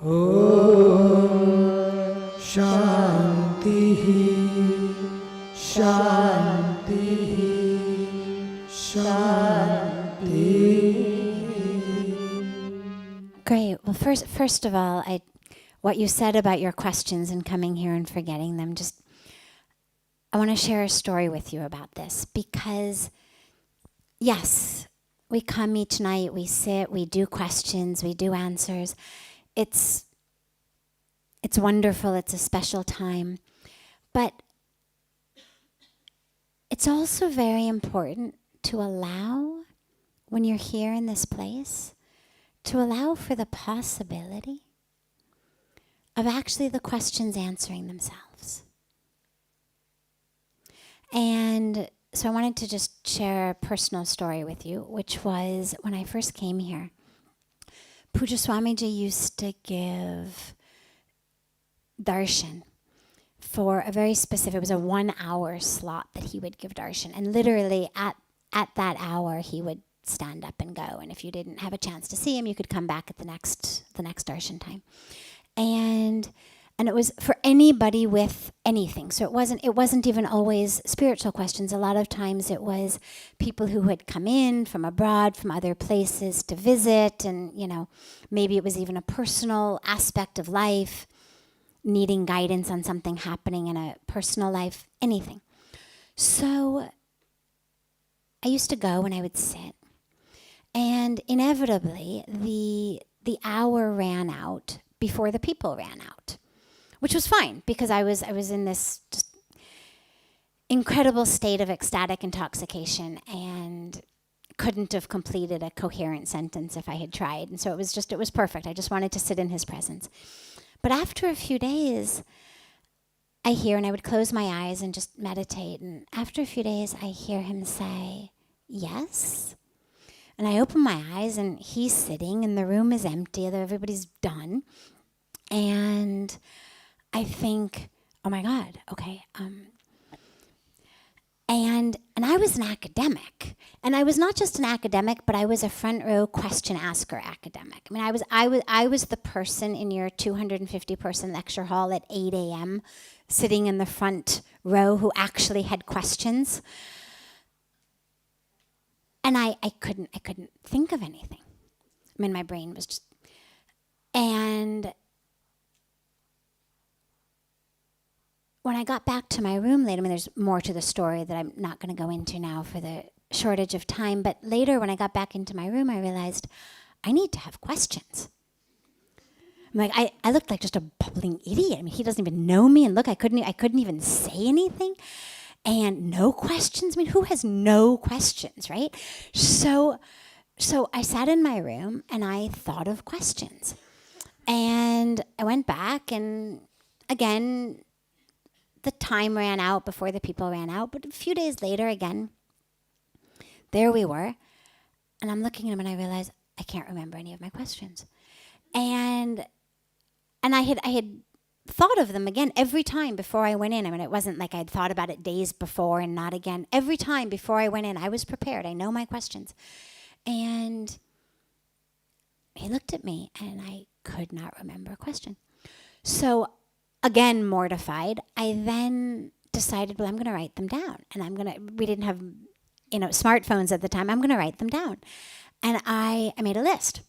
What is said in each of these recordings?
Om Shanti Shanti Shanti. Great. Well, first of all, what you said about your questions and coming here and forgetting them, I want to share a story with you about this because, yes, we come each night, we sit, we do questions, we do answers. It's wonderful, it's a special time. But it's also very important to allow, when you're here in this place, to allow for the possibility of actually the questions answering themselves. And so I wanted to just share a personal story with you, which was when I first came here. Puja Swamiji used to give darshan for a very specific, it was a 1 hour slot that he would give darshan. And literally at that hour, he would stand up and go. And if you didn't have a chance to see him, you could come back at the next darshan time. And it was for anybody with anything. So it wasn't even always spiritual questions. A lot of times it was people who had come in from abroad, from other places to visit, and maybe it was even a personal aspect of life, needing guidance on something happening in a personal life, anything. So I used to go and I would sit, and inevitably the hour ran out before the people ran out. Which was fine because I was in this just incredible state of ecstatic intoxication and couldn't have completed a coherent sentence if I had tried. And so it was perfect. I just wanted to sit in his presence. But after a few days, I hear, and I would close my eyes and just meditate. And after a few days, I hear him say, yes. And I open my eyes and he's sitting and the room is empty. Everybody's done. And I think, oh my God, okay. And I was an academic, and I was not just an academic, but I was a front row question asker academic. I mean, I was the person in your 250 person lecture hall at 8 a.m. sitting in the front row who actually had questions, and I couldn't think of anything. I mean, my brain was just, and when I got back to my room later, I mean, there's more to the story that I'm not going to go into now for the shortage of time, but later when I got back into my room, I realized I need to have questions. I'm like, I looked like just a bubbling idiot. I mean, he doesn't even know me, and look, I couldn't even say anything, and no questions. I mean, who has no questions, right? So I sat in my room, and I thought of questions. And I went back, and again, the time ran out before the people ran out, but a few days later, again, there we were, and I'm looking at him and I realize I can't remember any of my questions. And I had thought of them again every time before I went in. I mean, it wasn't like I'd thought about it days before and not again. Every time before I went in, I was prepared. I know my questions. And he looked at me and I could not remember a question. So again, mortified, I then decided, well, I'm going to write them down. And we didn't have, smartphones at the time. I'm going to write them down. And I made a list.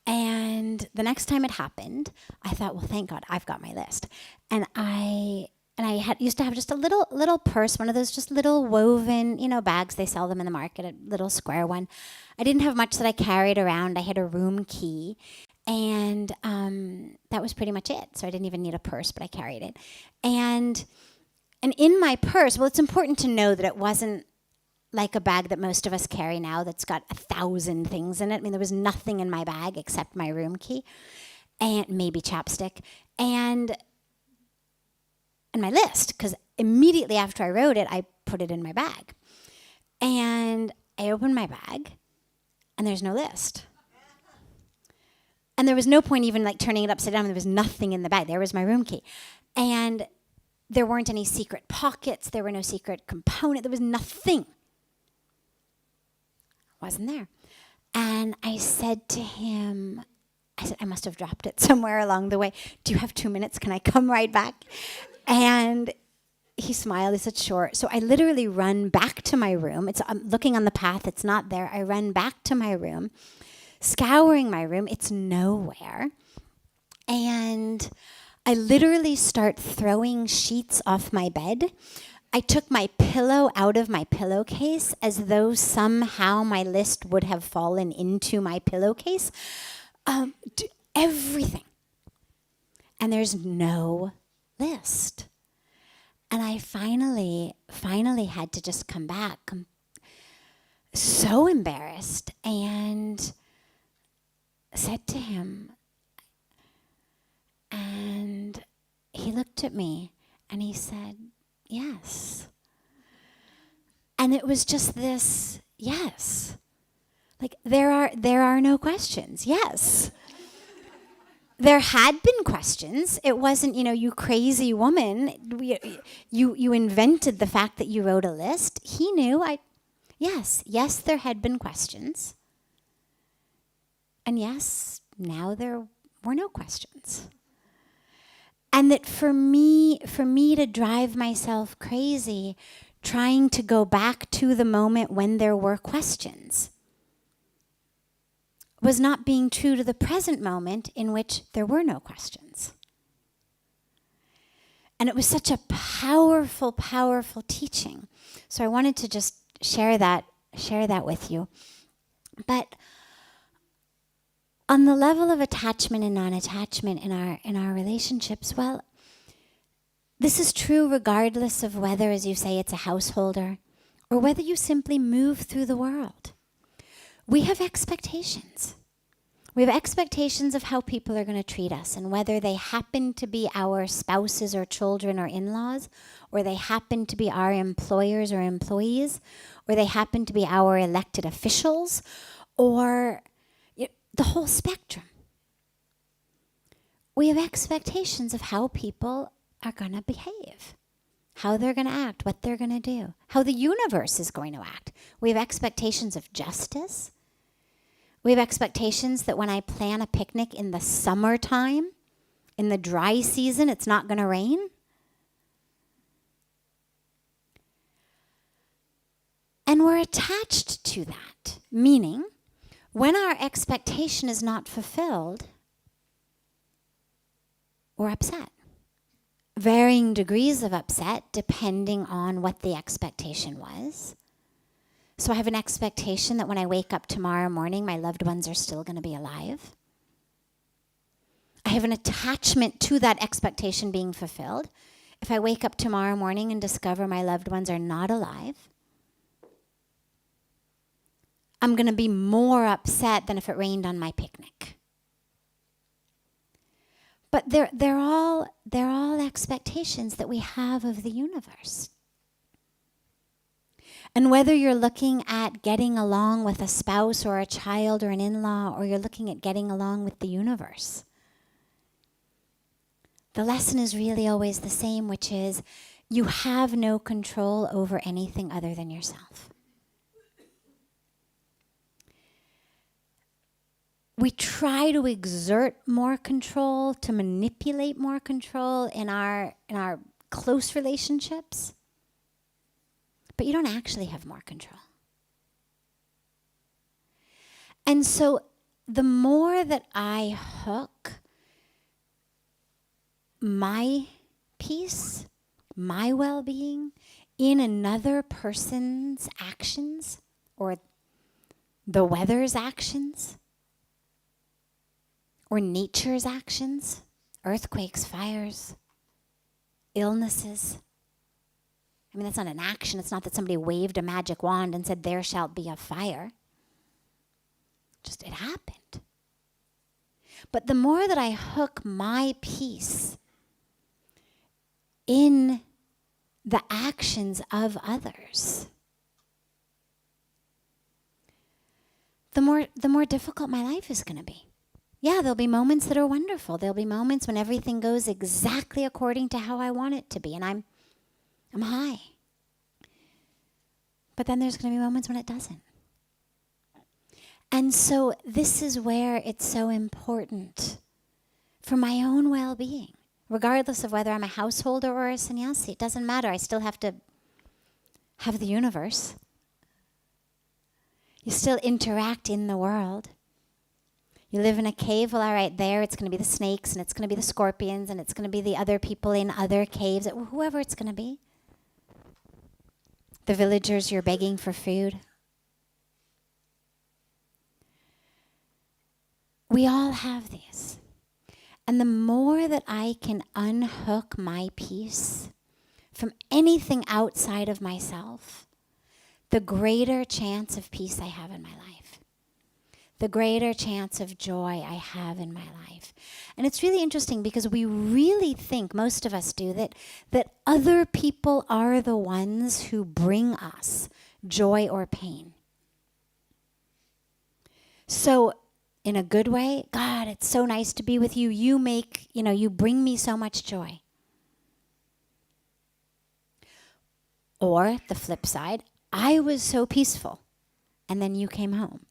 And the next time it happened, I thought, well, thank God, I've got my list. And I used to have just a little purse, one of those just little woven, bags. They sell them in the market, a little square one. I didn't have much that I carried around. I had a room key. And that was pretty much it. So I didn't even need a purse, but I carried it. And in my purse, well, it's important to know that it wasn't like a bag that most of us carry now that's got 1,000 things in it. I mean, there was nothing in my bag except my room key and maybe chapstick and my list, because immediately after I wrote it, I put it in my bag. And I opened my bag, and there's no list. And there was no point even like turning it upside down. There was nothing in the bag. There was my room key. And there weren't any secret pockets. There were no secret component. There was nothing. Wasn't there. And I said to him, I said, I must have dropped it somewhere along the way. Do you have 2 minutes? Can I come right back? And he smiled. He said, sure. So I literally run back to my room. I'm looking on the path. It's not there. I run back to my room, scouring my room. It's nowhere. And I literally start throwing sheets off my bed. I took my pillow out of my pillowcase as though somehow my list would have fallen into my pillowcase. Everything. And there's no list. And I finally had to just come back. I'm so embarrassed, and said to him, and he looked at me and he said, yes. And it was just this, yes. Like, there are no questions. Yes. There had been questions. It wasn't, you crazy woman. You invented the fact that you wrote a list. He knew. Yes, there had been questions. And yes, now there were no questions. And that for me to drive myself crazy, trying to go back to the moment when there were questions, was not being true to the present moment in which there were no questions. And it was such a powerful, powerful teaching. So I wanted to just share that with you. But on the level of attachment and non-attachment in our relationships, well, this is true regardless of whether, as you say, it's a householder or whether you simply move through the world. We have expectations. We have expectations of how people are going to treat us, and whether they happen to be our spouses or children or in-laws, or they happen to be our employers or employees, or they happen to be our elected officials, or the whole spectrum. We have expectations of how people are going to behave, how they're going to act, what they're going to do, how the universe is going to act. We have expectations of justice. We have expectations that when I plan a picnic in the summertime, in the dry season, it's not going to rain. And we're attached to that, meaning when our expectation is not fulfilled, we're upset. Varying degrees of upset depending on what the expectation was. So I have an expectation that when I wake up tomorrow morning, my loved ones are still going to be alive. I have an attachment to that expectation being fulfilled. If I wake up tomorrow morning and discover my loved ones are not alive, I'm going to be more upset than if it rained on my picnic. But they're all expectations that we have of the universe. And whether you're looking at getting along with a spouse or a child or an in-law, or you're looking at getting along with the universe, the lesson is really always the same, which is you have no control over anything other than yourself. We try to exert more control, to manipulate more control in our close relationships, but you don't actually have more control. And so the more that I hook my peace, my well-being in another person's actions or the weather's actions or nature's actions, earthquakes, fires, illnesses. I mean, that's not an action. It's not that somebody waved a magic wand and said, there shall be a fire. Just it happened. But the more that I hook my peace in the actions of others, the more difficult my life is going to be. Yeah, there'll be moments that are wonderful. There'll be moments when everything goes exactly according to how I want it to be, and I'm high. But then there's going to be moments when it doesn't. And so this is where it's so important for my own well-being, regardless of whether I'm a householder or a sannyasi. It doesn't matter. I still have to have the universe. You still interact in the world. You live in a cave, well, all right, there it's going to be the snakes, and it's going to be the scorpions, and it's going to be the other people in other caves, whoever it's going to be. The villagers you're begging for food. We all have these. And the more that I can unhook my peace from anything outside of myself, the greater chance of peace I have in my life. The greater chance of joy I have in my life. And it's really interesting because we really think, most of us do, that other people are the ones who bring us joy or pain. So, in a good way, God, it's so nice to be with you. You bring me so much joy. Or the flip side, I was so peaceful, and then you came home.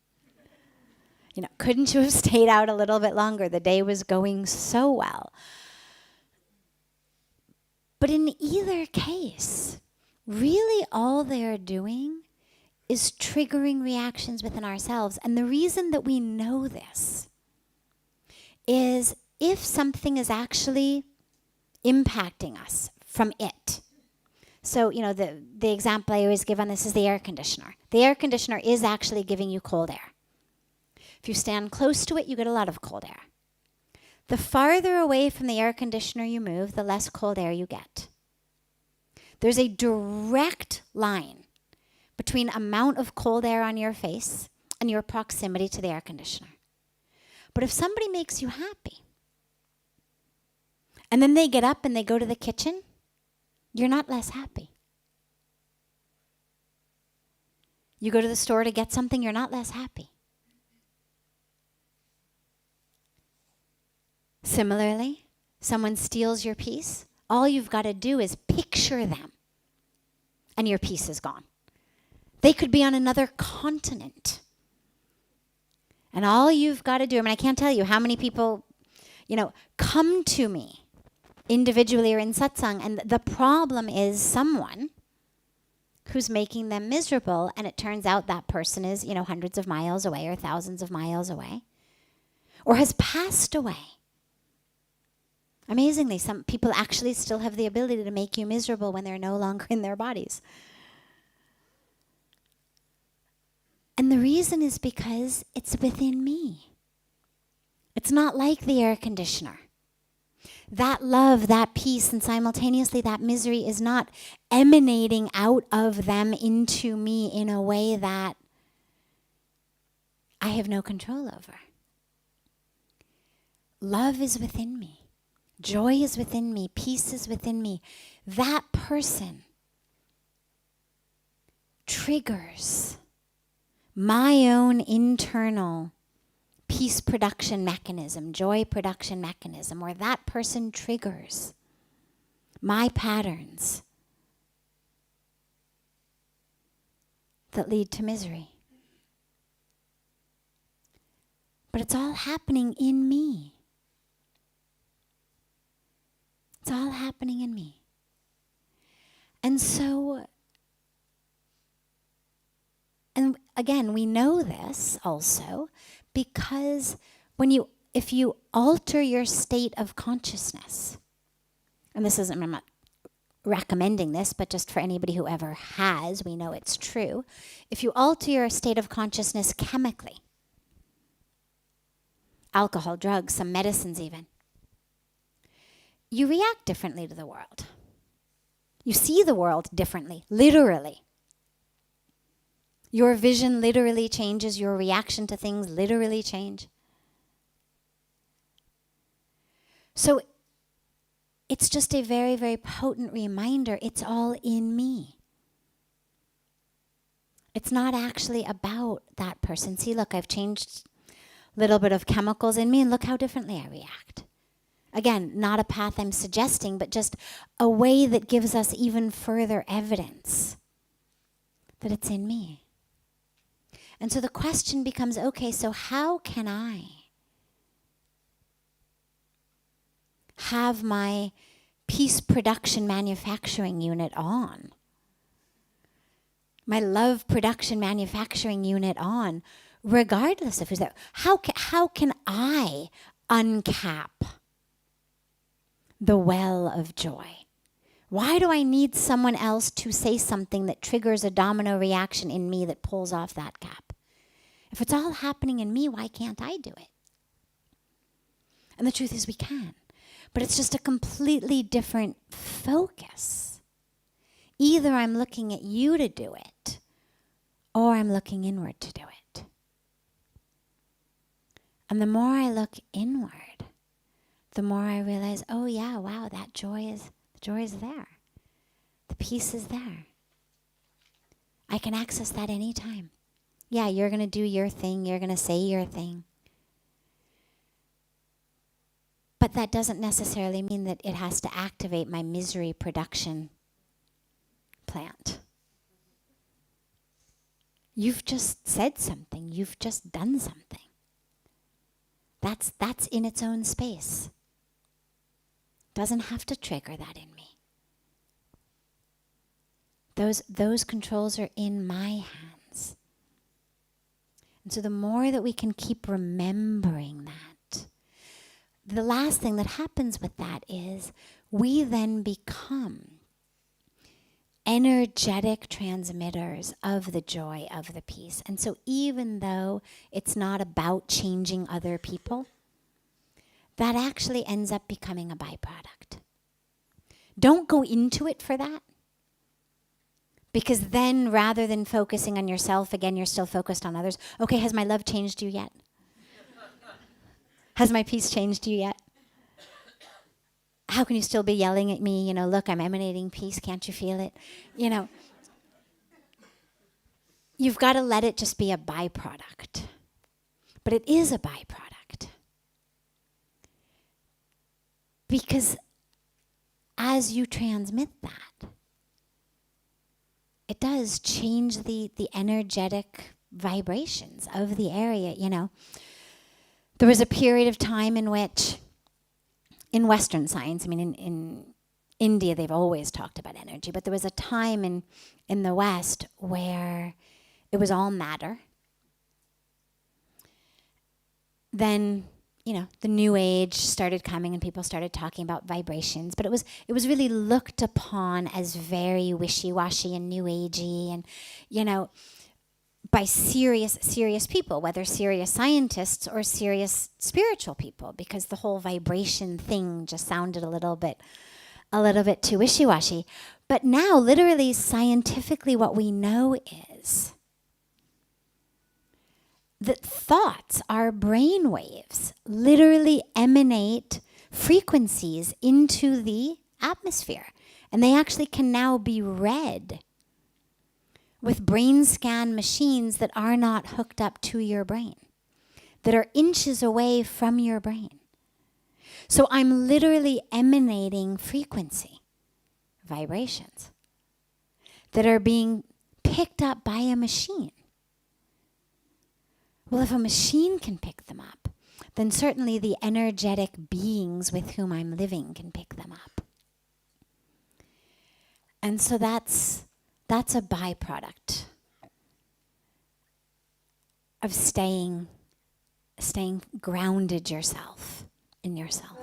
Couldn't you have stayed out a little bit longer? The day was going so well. But in either case, really all they're doing is triggering reactions within ourselves. And the reason that we know this is if something is actually impacting us from it. So, the example I always give on this is the air conditioner. The air conditioner is actually giving you cold air. If you stand close to it, you get a lot of cold air. The farther away from the air conditioner you move, the less cold air you get. There's a direct line between amount of cold air on your face and your proximity to the air conditioner. But if somebody makes you happy, and then they get up and they go to the kitchen, you're not less happy. You go to the store to get something, you're not less happy. Similarly, someone steals your peace, all you've got to do is picture them, and your peace is gone. They could be on another continent. And all you've got to do, I can't tell you how many people, come to me individually or in satsang, and the problem is someone who's making them miserable, and it turns out that person is, hundreds of miles away or thousands of miles away, or has passed away. Amazingly, some people actually still have the ability to make you miserable when they're no longer in their bodies. And the reason is because it's within me. It's not like the air conditioner. That love, that peace, and simultaneously that misery is not emanating out of them into me in a way that I have no control over. Love is within me. Joy is within me. Peace is within me. That person triggers my own internal peace production mechanism, joy production mechanism, or that person triggers my patterns that lead to misery. But it's all happening in me. It's all happening in me. And so, and again, we know this also because if you alter your state of consciousness, and I'm not recommending this, but just for anybody who ever has, we know it's true. If you alter your state of consciousness chemically, alcohol, drugs, some medicines even, you react differently to the world. You see the world differently, literally. Your vision literally changes. Your reaction to things literally change. So it's just a very, very potent reminder. It's all in me. It's not actually about that person. See, look, I've changed a little bit of chemicals in me, and look how differently I react. Again, not a path I'm suggesting, but just a way that gives us even further evidence that it's in me. And so the question becomes, okay, so how can I have my peace production manufacturing unit on, my love production manufacturing unit on, regardless of who's there? How can I uncap the well of joy? Why do I need someone else to say something that triggers a domino reaction in me that pulls off that cap? If it's all happening in me, why can't I do it? And the truth is we can. But it's just a completely different focus. Either I'm looking at you to do it, or I'm looking inward to do it. And the more I look inward, the more I realize, oh yeah, wow, the joy is there. The peace is there. I can access that anytime. Yeah, you're going to do your thing. You're going to say your thing. But that doesn't necessarily mean that it has to activate my misery production plant. You've just said something. You've just done something. That's in its own space. Doesn't have to trigger that in me. Those controls are in my hands. And so the more that we can keep remembering that, the last thing that happens with that is we then become energetic transmitters of the joy, of the peace. And so even though it's not about changing other people, that actually ends up becoming a byproduct. Don't go into it for that. Because then rather than focusing on yourself, again, you're still focused on others. Okay, has my love changed you yet? Has my peace changed you yet? How can you still be yelling at me? Look, I'm emanating peace. Can't you feel it? You've got to let it just be a byproduct. But it is a byproduct. Because as you transmit that, it does change the energetic vibrations of the area, There was a period of time in which, in Western science, in India they've always talked about energy, but there was a time in the West where it was all matter. Then, the New Age started coming and people started talking about vibrations, but it was really looked upon as very wishy-washy and New Agey and, by serious people, whether serious scientists or serious spiritual people, because the whole vibration thing just sounded a little bit too wishy-washy. But now, literally, scientifically, what we know is that thoughts, our brain waves, literally emanate frequencies into the atmosphere. And they actually can now be read with brain scan machines that are not hooked up to your brain, that are inches away from your brain. So I'm literally emanating frequency, vibrations, that are being picked up by a machine. Well, if a machine can pick them up, then certainly the energetic beings with whom I'm living can pick them up. And so that's a byproduct of staying grounded in yourself.